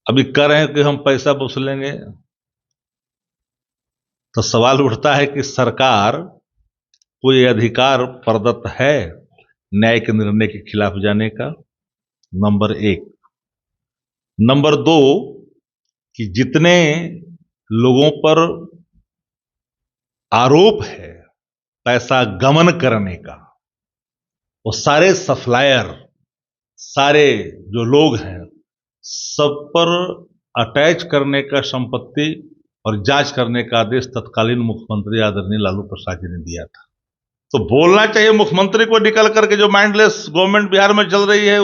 अभी कह रहे हैं कि हम पैसा वसूलेंगे, तो सवाल उठता है कि सरकार को ये अधिकार प्रदत्त है न्यायिक निर्णय के खिलाफ जाने का। नंबर एक। नंबर दो, कि जितने लोगों पर आरोप है पैसा गमन करने का, वो सारे सप्लायर, सारे जो लोग हैं, सब पर अटैच करने का संपत्ति और जांच करने का आदेश तत्कालीन मुख्यमंत्री आदरणीय लालू प्रसाद जी ने दिया था। तो बोलना चाहिए मुख्यमंत्री को निकल करके, जो माइंडलेस गवर्नमेंट बिहार में चल रही है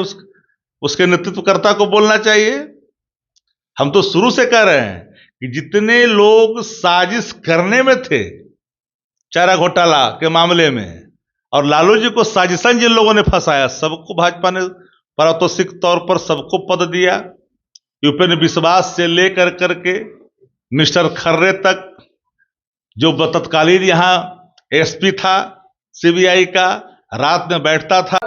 उसके नेतृत्वकर्ता को बोलना चाहिए। हम तो शुरू से कह रहे हैं कि जितने लोग साजिश करने में थे चारा घोटाला के मामले में, और लालू जी को साजिशन जिन लोगों ने फंसाया, सबको भाजपा ने पारितोषिक तौर पर सबको पद दिया। यूपेंद्र विश्वास से लेकर करके मिस्टर खर्रे तक, जो तत्कालीन यहां एसपी था सीबीआई का, रात में बैठता था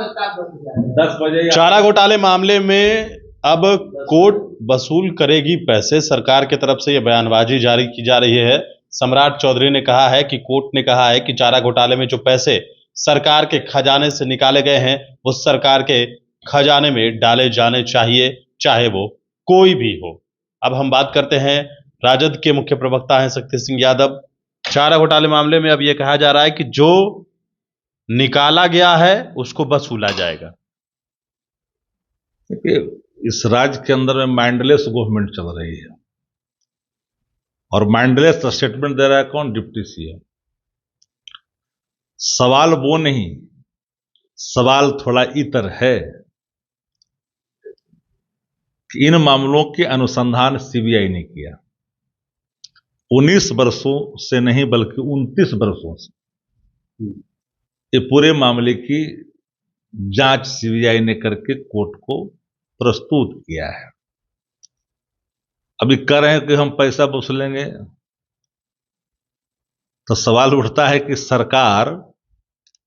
10 बजे। चारा घोटाले मामले में अब कोर्ट वसूल करेगी पैसे, सरकार की तरफ से यह बयानबाजी जारी की जा रही है। सम्राट चौधरी ने कहा है कि कोर्ट ने कहा है कि चारा घोटाले में जो पैसे सरकार के खजाने से निकाले गए हैं वो सरकार के खजाने में डाले जाने चाहिए, चाहे वो कोई भी हो। अब हम बात करते हैं, राजद के मुख्य प्रवक्ता हैं शक्ति सिंह यादव। चारा घोटाले मामले में अब यह कहा जा रहा है कि जो निकाला गया है उसको वसूला जाएगा। देखिए, इस राज्य के अंदर में माइंडलेस गवर्नमेंट चल रही है, और माइंडलेस स्टेटमेंट दे रहा है कौन? Deputy CM. सवाल वो नहीं, सवाल थोड़ा इतर है कि इन मामलों के अनुसंधान सीबीआई ने किया। 19 वर्षों से नहीं बल्कि 29 वर्षों से ये पूरे मामले की जांच सीबीआई ने करके कोर्ट को प्रस्तुत किया है। अभी कह रहे हैं कि हम पैसा वसूलेंगे, तो सवाल उठता है कि सरकार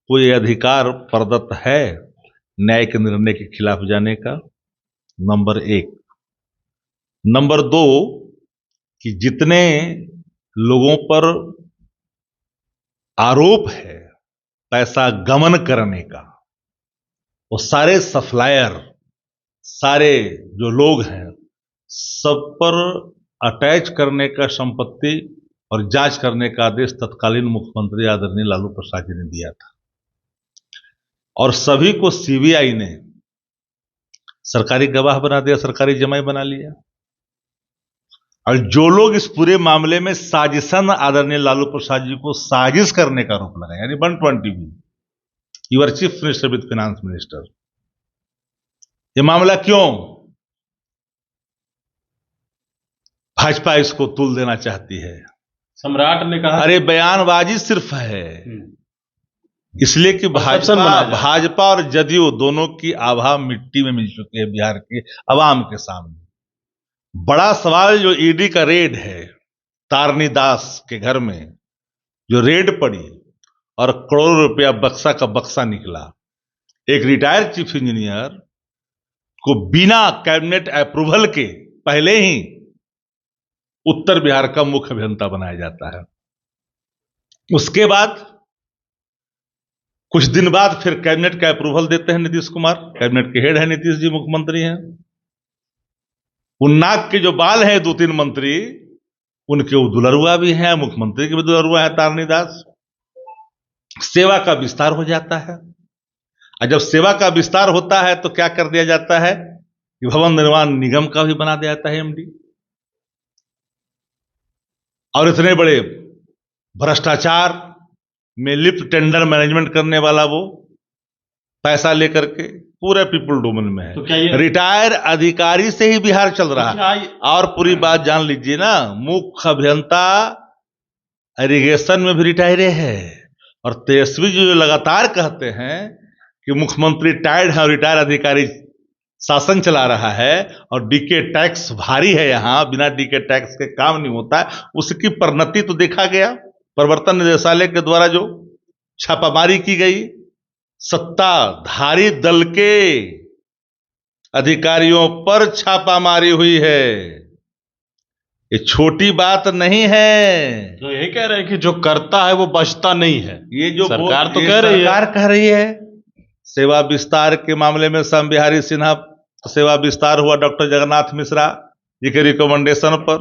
को ये अधिकार प्रदत्त है न्यायिक निर्णय के खिलाफ जाने का। नंबर एक। नंबर दो, कि जितने लोगों पर आरोप है पैसा गमन करने का, वो सारे सप्लायर, सारे जो लोग हैं, सब पर अटैच करने का संपत्ति और जांच करने का आदेश तत्कालीन मुख्यमंत्री आदरणीय लालू प्रसाद जी ने दिया था। और सभी को सीबीआई ने सरकारी गवाह बना दिया, सरकारी जमाई बना लिया। और जो लोग इस पूरे मामले में साजिशन आदरणीय लालू प्रसाद जी को साजिश करने का आरोप लगाया, यानी 120B, your chief minister with finance minister, ये मामला क्यों भाजपा इसको तुल देना चाहती है? सम्राट ने कहा, अरे बयानबाजी सिर्फ है, इसलिए कि भाजपा और जदयू दोनों की आभा मिट्टी में मिल चुकी है बिहार के अवाम के सामने। बड़ा सवाल जो ईडी का रेड है, तारनी दास के घर में जो रेड पड़ी और करोड़ों रुपया बक्सा का बक्सा निकला, एक रिटायर्ड चीफ इंजीनियर को बिना कैबिनेट अप्रूवल के पहले ही उत्तर बिहार का मुख्य अभियंता बनाया जाता है। उसके बाद कुछ दिन बाद फिर कैबिनेट का अप्रूवल देते हैं नीतीश कुमार, कैबिनेट के हेड है नीतीश जी, मुख्यमंत्री हैं। उन नाक के जो बाल हैं 2-3 मंत्री, उनके वो दुलरुआ भी हैं, मुख्यमंत्री के भी दुलरुआ है तारनी दास। सेवा का विस्तार हो जाता है, और जब सेवा का विस्तार होता है तो क्या कर दिया जाता है कि भवन निर्माण निगम का भी बना दिया जाता है एमडी। और इतने बड़े भ्रष्टाचार में लिप्त टेंडर मैनेजमेंट करने वाला वो पैसा लेकर के पूरे पीपल डोमेन में है। तो रिटायर अधिकारी से ही बिहार चल रहा है। और पूरी बात जान लीजिए ना, मुख्य अभियंता इरिगेशन में भी रिटायरे है। और तेजस्वी जी जो लगातार कहते हैं कि मुख्यमंत्री टायर्ड है और रिटायर अधिकारी शासन चला रहा है और डीके टैक्स भारी है, यहां बिना डीके टैक्स के काम नहीं होता है, उसकी परिणति तो देखा गया। प्रवर्तन निदेशालय के द्वारा जो छापामारी की गई, सत्ताधारी दल के अधिकारियों पर छापामारी हुई है। ये छोटी बात नहीं है। तो यही कह रहे हैं कि जो करता है वो बचता नहीं है। ये जो सरकार तो कह रही है, सरकार कह रही है। सेवा विस्तार के मामले में श्याम बिहारी सिन्हा सेवा विस्तार हुआ डॉक्टर जगन्नाथ मिश्रा जी के रिकमेंडेशन पर,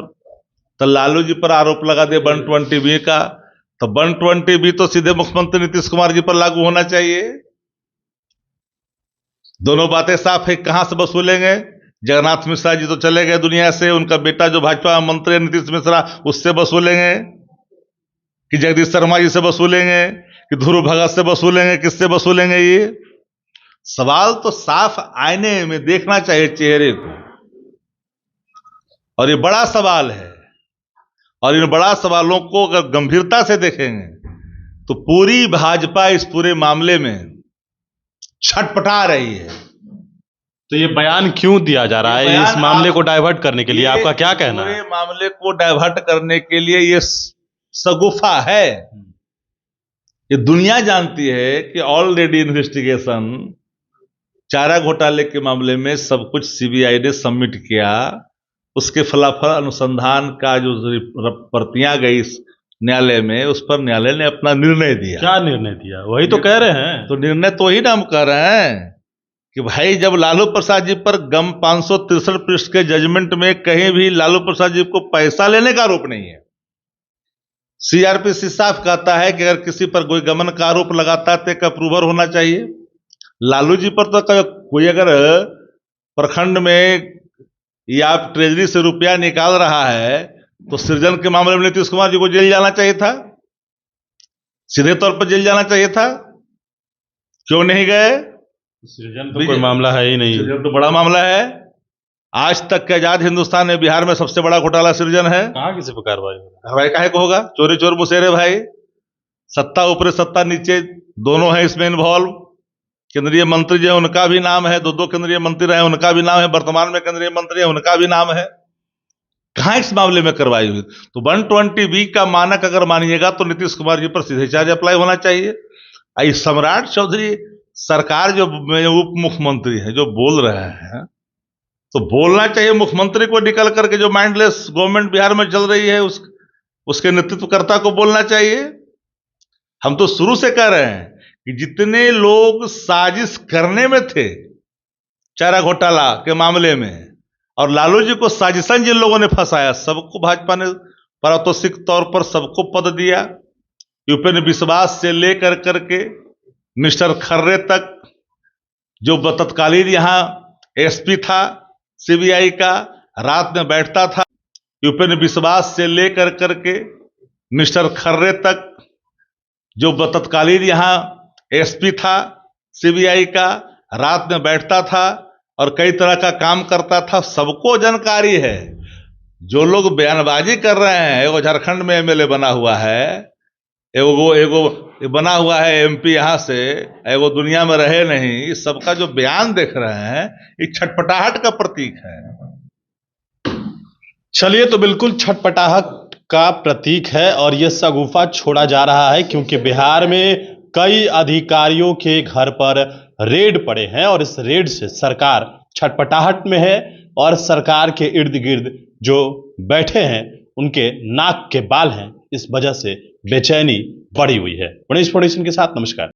तो लालू जी पर आरोप लगा दे 120B का, तो 120B तो सीधे मुख्यमंत्री नीतीश कुमार जी पर लागू होना चाहिए। दोनों बातें साफ है। कहां से वसूलेंगे? जगन्नाथ मिश्रा जी तो चले गए दुनिया से, उनका बेटा जो भाजपा मंत्री नीतीश मिश्रा, उससे वसूलेंगे कि जगदीश शर्मा जी से वसूलेंगे कि ध्रुव भगत से वसूलेंगे? किससे वसूलेंगे? ये सवाल तो साफ आईने में देखना चाहिए चेहरे को, और ये बड़ा सवाल है। और इन बड़ा सवालों को अगर गंभीरता से देखेंगे तो पूरी भाजपा इस पूरे मामले में छटपटा रही है। तो ये बयान क्यों दिया जा रहा है? इस मामले को डाइवर्ट करने के लिए आपका क्या कहना है? मामले को डाइवर्ट करने के लिए ये शगुफा है। ये दुनिया जानती है कि ऑलरेडी इन्वेस्टिगेशन चारा घोटाले के मामले में सब कुछ सीबीआई ने सबमिट किया। उसके फलाफल अनुसंधान का जो प्रतियां गई न्यायालय में, उस पर न्यायालय ने अपना निर्णय दिया। क्या निर्णय दिया? वही तो कह रहे हैं। तो निर्णय तो ही ना हम कह रहे हैं कि भाई जब लालू प्रसाद जी पर गम 563 पृष्ठ के जजमेंट में कहीं भी लालू प्रसाद जी को पैसा लेने का आरोप नहीं है। सीआरपीसी साफ कहता है कि अगर किसी पर कोई गमन का आरोप लगाता है तो एक अप्रूवर होना चाहिए। लालू जी पर तो कोई अगर प्रखंड में या ट्रेजरी से रुपया निकाल रहा है तो सृजन के मामले में नीतीश कुमार जी को जेल जाना चाहिए था, सीधे तौर पर जेल जाना चाहिए था। क्यों नहीं गए? सृजन तो कोई मामला है ही नहीं। सृजन तो बड़ा मामला है। आज तक के आजाद हिंदुस्तान में बिहार में सबसे बड़ा घोटाला सृजन है। कहां किसी पर कार्रवाई कार्रवाई काहे को होगा? चोरी चोर मुसेरे भाई, सत्ता ऊपर सत्ता नीचे दोनों है इसमें इन्वॉल्व। केंद्रीय मंत्री जो है उनका भी नाम है, दो केंद्रीय मंत्री रहे उनका भी नाम है, वर्तमान में केंद्रीय मंत्री है उनका भी नाम है। कहां इस मामले में कार्रवाई हुई? तो 120B का मानक अगर मानिएगा तो नीतीश कुमार जी पर सीधे चार्ज अप्लाई होना चाहिए। सम्राट चौधरी सरकार जो उप मुख्यमंत्री है जो बोल रहे हैं, तो बोलना चाहिए मुख्यमंत्री को निकल करके। जो माइंडलेस गवर्नमेंट बिहार में चल रही है उसके नेतृत्वकर्ता को बोलना चाहिए। हम तो शुरू से कह रहे हैं कि जितने लोग साजिश करने में थे चारा घोटाला के मामले में, और लालू जी को साजिशन जिन लोगों ने फंसाया, सबको भाजपा ने पारितोषिक तौर पर सबको पद दिया। यूपी विश्वास से लेकर करके मिस्टर खर्रे तक, जो तत्कालीन यहां एसपी था सीबीआई का, रात में बैठता था। यूपी विश्वास से लेकर करके मिस्टर खर्रे तक, जो तत्कालीन यहां एसपी था सीबीआई का, रात में बैठता था और कई तरह का काम करता था। सबको जानकारी है। जो लोग बयानबाजी कर रहे हैं, एगो झारखंड में एमएलए बना हुआ है, एगो बना हुआ है एमपी यहां से, एगो दुनिया में रहे नहीं, सबका जो बयान देख रहे हैं ये छटपटाहट का प्रतीक है। चलिए, तो बिल्कुल छटपटाहट का प्रतीक है और यह शगुफा छोड़ा जा रहा है क्योंकि बिहार में कई अधिकारियों के घर पर रेड पड़े हैं और इस रेड से सरकार छटपटाहट में है और सरकार के इर्द गिर्द जो बैठे हैं उनके नाक के बाल हैं। इस वजह से बेचैनी बढ़ी हुई है। गणेश फाउंडेशन के साथ नमस्कार।